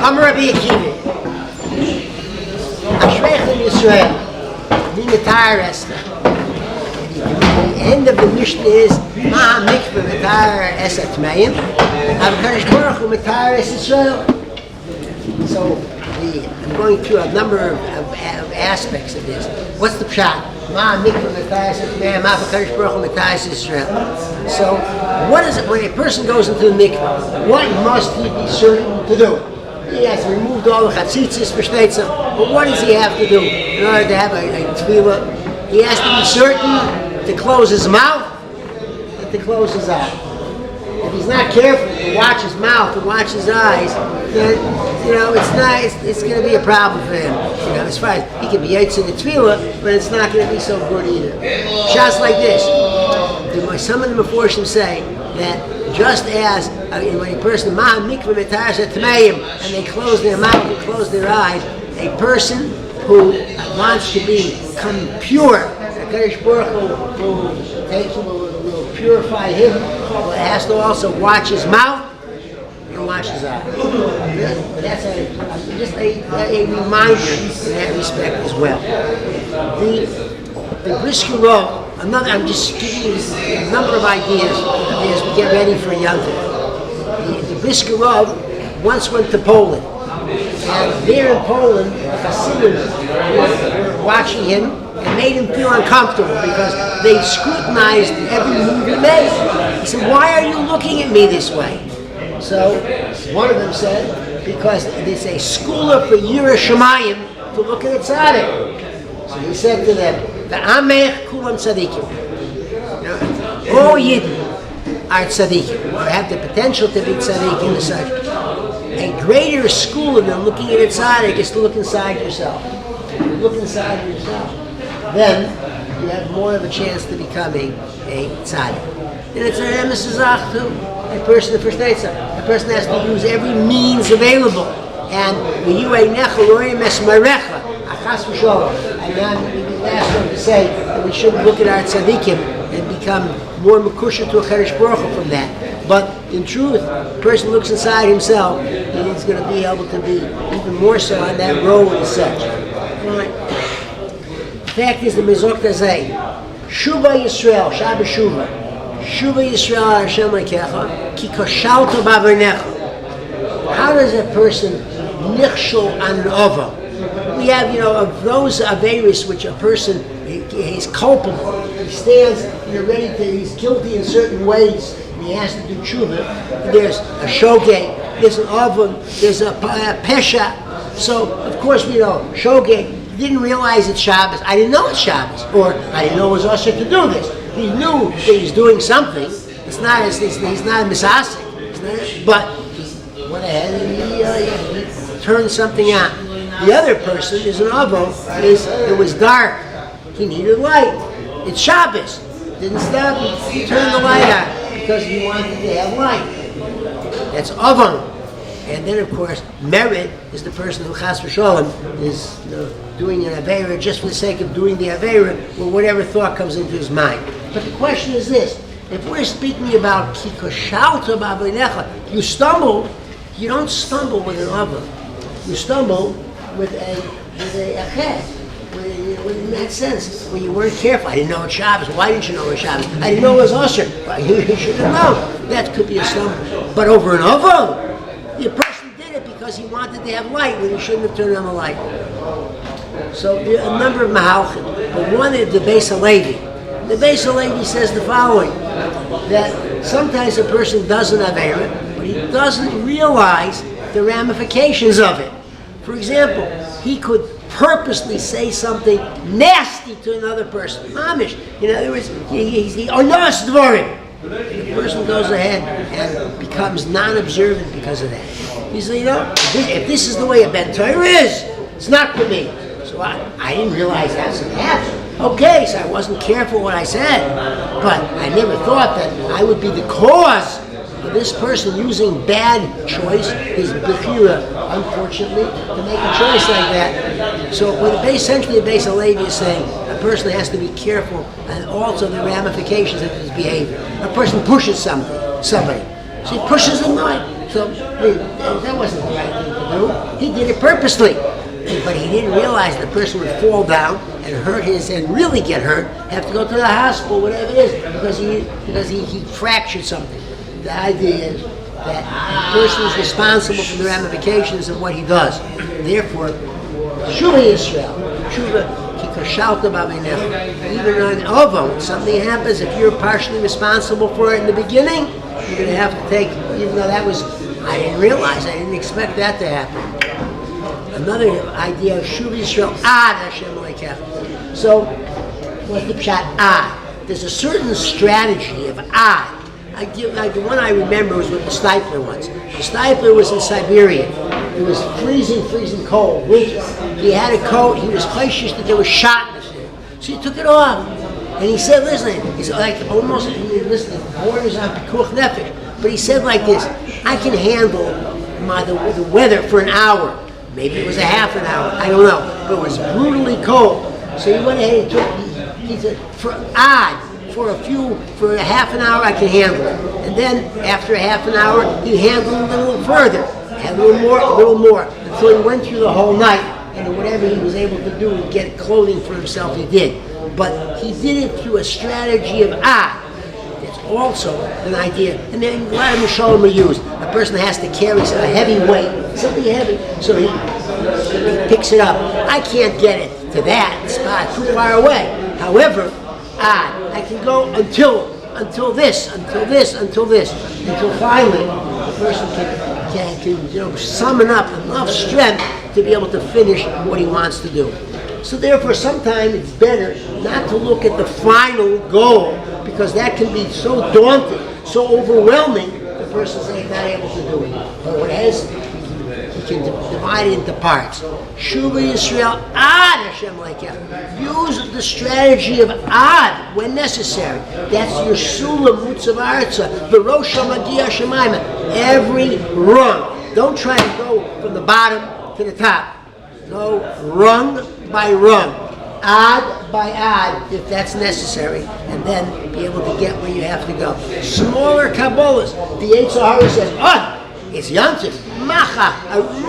Amar Rabbi Akiva, Ashreich Yisrael, Mimatar Esther. The end of the Mishnah is Ma Mikveh Mitar Esat Mayim, HaKadosh Baruch Hu Mitar Es Yisrael. So I'm going through a number of aspects of this. What's the pshat? Ma Mikveh Mitar Esat Mayim, HaKadosh Baruch Hu Mitar Es Yisrael. So what is it when a person goes into the mikveh? What must he be certain to do? He has removed all the chatzitzis for shteitza, but what does he have to do in order to have a tefillah? He has to be certain to close his mouth and to close his eyes. If he's not careful to watch his mouth and watch his eyes, then it's going to be a problem for him. As far as he can be yaitz in the tefillah, but it's not going to be so good either. Shots like this. Some of the Meforshim say that just as when a person and they close their mouth and close their eyes, a person who wants to become pure, HaKadosh Baruch Hu will take him, will purify him, but has to also watch his mouth and watch his eyes. That's just a reminder in that respect as well. The Brisker Rov, I'm just giving you a number of ideas as we get ready for Yom Tov. The Brisker Rov once went to Poland, and there in Poland, the Hasidim were watching him and made him feel uncomfortable because they scrutinized every move he made. He said, "Why are you looking at me this way?" So one of them said, "Because it's a schooler for Yireh Shamayim to look at a tzaddik." So he said to them, "V'amech kulam tzadikim." All Yidden are tzadikim, or have the potential to be tzadikim as such. A greater schooler than looking at a tzaddik is to look inside yourself. If you look inside yourself, then you have more of a chance to becoming a tzaddik. And it's an emissazach too. A person has to use every means available. And when you einecha roim es marecha, achas v'sholom. And then we last one to say that we should look at our tzaddikim and become more mekusha to a HaKadosh Baruch Hu from that. But in truth, a person looks inside himself, and he's going to be able to be even more so on that road as such. Right. The fact is, the Mizok Tazay, Shuva Yisrael, Shabbat Shuva, Shuva Yisrael Hashem Lekecha, Ki Koshalto B'Aveinecha. How does a person nichshol an ova? We have, of those averis which a person is culpable. He stands, ready to. He's guilty in certain ways. He has to do tshuva. There's a shogeg, there's an avon, there's a pesha. So, of course, shogeg didn't realize it's Shabbos. I didn't know it's Shabbos, or I didn't know it was usher to do this. He knew that he's doing something. He's not a misasik, but he went ahead and he turned something on. The other person is an avon. It was dark. He needed light. It's Shabbos. Didn't stop. He turned the light on because he wanted to have light. That's avon. And then, of course, merit is the person who chas v'sholem is doing an aveira just for the sake of doing the aveira, or whatever thought comes into his mind. But the question is this: if we're speaking about ki koshalto b'aveinecha, you stumble. You don't stumble with an avon. You stumble with a chet. In that sense, when you weren't careful, I didn't know it's Shabbos. Why didn't you know it's Shabbos? I didn't know it was Usher. Well, you should have known. That could be a stumble. But over an oval, the person did it because he wanted to have light when he shouldn't have turned on the light. So there are a number of mahalchim. But one is the Beis HaLevi. The Beis HaLevi says the following, that sometimes a person does an avera, but he doesn't realize the ramifications of it. For example, he could purposely say something nasty to another person. Mamish. In other words, he onos dvorim. The person goes ahead and becomes non-observant because of that. He says, if this is the way a Ben Torah is, it's not for me. So I didn't realize that's what happened. Okay, so I wasn't careful what I said, but I never thought that I would be the cause of this person using bad choice, his bechira, unfortunately, to make a choice like that. So essentially the Beis HaLevi is saying a person has to be careful and also the ramifications of his behavior. A person pushes somebody, so he pushes him right. So that wasn't the right thing to do. do, he did it purposely. But he didn't realize the person would fall down and hurt and really get hurt, have to go to the hospital, whatever it is, because he fractured something. The idea is that the person is responsible for the ramifications of what he does. Therefore, Shuva Yisrael, Shuva Kikashalta B'Aveinecha. Even on Ovo, when something happens, if you're partially responsible for it in the beginning, you're going to have to take, even though that was, I didn't realize, I didn't expect that to happen. Another idea of Shuva Yisrael, Ad Hashem Elokecha. So, what's the pshat? Ad. There's a certain strategy of Ad. The one I remember was with the Stipler once. The Stipler was in Siberia. It was freezing cold, winter. He had a coat. He was cautious that there was sharpness in it. So he took it off. And he said, listen, he's like almost, listen, the borders on Pekuach Nefesh. But he said like this, I can handle the weather for an hour. Maybe it was a half an hour, I don't know. But it was brutally cold. So he went ahead and took, he said, for a half an hour I can handle it. And then after a half an hour, he handled it a little further. A little more, until he went through the whole night, and whatever he was able to do to get clothing for himself, he did. But he did it through a strategy of It's also an idea, and then a lot of Mishalim are used. A person has to carry a heavy weight, something heavy, so he picks it up. I can't get it to that spot, too far away. However, I can go until finally the person can summon up enough strength to be able to finish what he wants to do. So therefore, sometimes it's better not to look at the final goal, because that can be so daunting, so overwhelming, the person's not able to do it. But what he can divide it into parts. Shuva Yisrael Ad Hashem Elokecha. Use the strategy of Ad when necessary. That's your Sulam Mutzav Arza, V'Rosh Magia Shemaima. Every rung. Don't try to go from the bottom to the top. Go rung by rung, ad by ad, if that's necessary, and then be able to get where you have to go. Smaller Kabbalahs. The Yetzer Hara says, it's Yantif, Macha,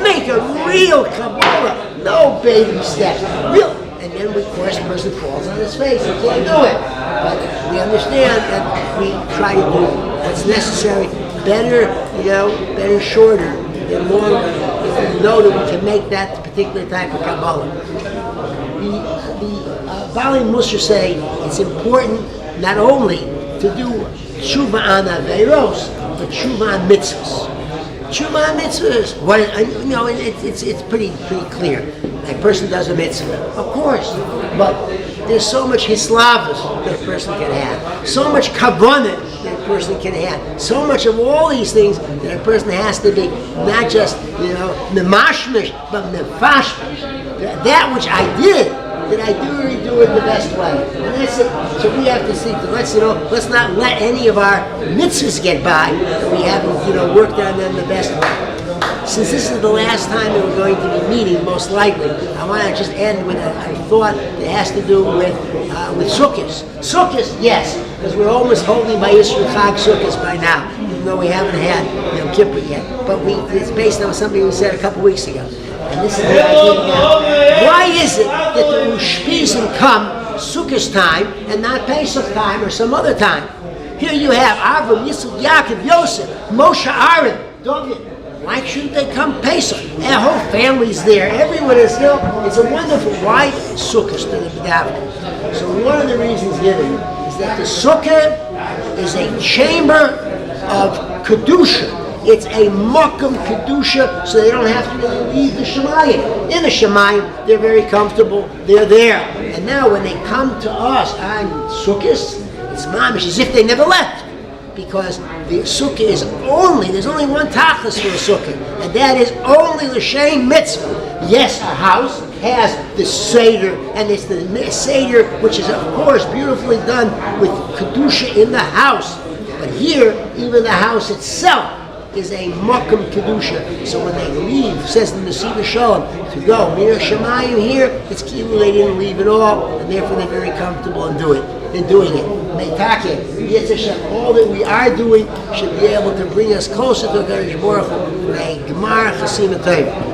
make a real Kabbalah, no baby steps, real. And then, of course, the person falls on his face. He can't do it. But we understand that we try to do what's necessary, better shorter than longer, if we know that we can make that particular type of Kabbalah. The Bali Musar say it's important not only to do tshuva on aveiros, but tshuva on mitzvahs. Tshuva on mitzvahs, it's pretty clear. A person does a mitzvah, of course, but there's so much hislavus that a person can have, so much kavanah that a person can have, so much of all these things that a person has to be not just memashmish, but mefashmish. That which I did, that I do it the best way, and that's it. So we have to see. Let's not let any of our mitzvahs get by that we haven't worked on them the best way. Since this is the last time that we're going to be meeting, most likely, I want to just end with a thought that has to do with Sukkot. Sukkot, yes, because we're almost holding by Yisrael Chag Sukkot by now, even though we haven't had Yom Kippur yet. But it's based on something we said a couple weeks ago. And this is the idea now. Why is it that the Ushpizim come Sukkot time and not Pesach time or some other time? Here you have Avram, Yitzchak, Yaakov, Yosef, Moshe, Aaron, David. Why shouldn't they come Pesach? Their whole family's there. Everyone is there. It's a wonderful. Why Sukkot to the B'davka? So one of the reasons given is that the Sukkah is a chamber of Kedusha. It's a Makam Kedusha, so they don't have to really leave the Shemayim. In the Shemayim, they're very comfortable. They're there. And now when they come to us on Sukkot, it's mamish as if they never left. Because the sukkah there's only one tachlis for a sukkah, and that is only l'shem mitzvah. Yes, a house has the seder, and it's the seder which is of course beautifully done with kedusha in the house. But here, even the house itself is a makam kedusha. So when they leave, says the Nesiv Shalom, to go near Shemayim here, it's kilu they didn't leave at all, and therefore they're very comfortable in doing it. All that we are doing should be able to bring us closer to the Baruch Hu.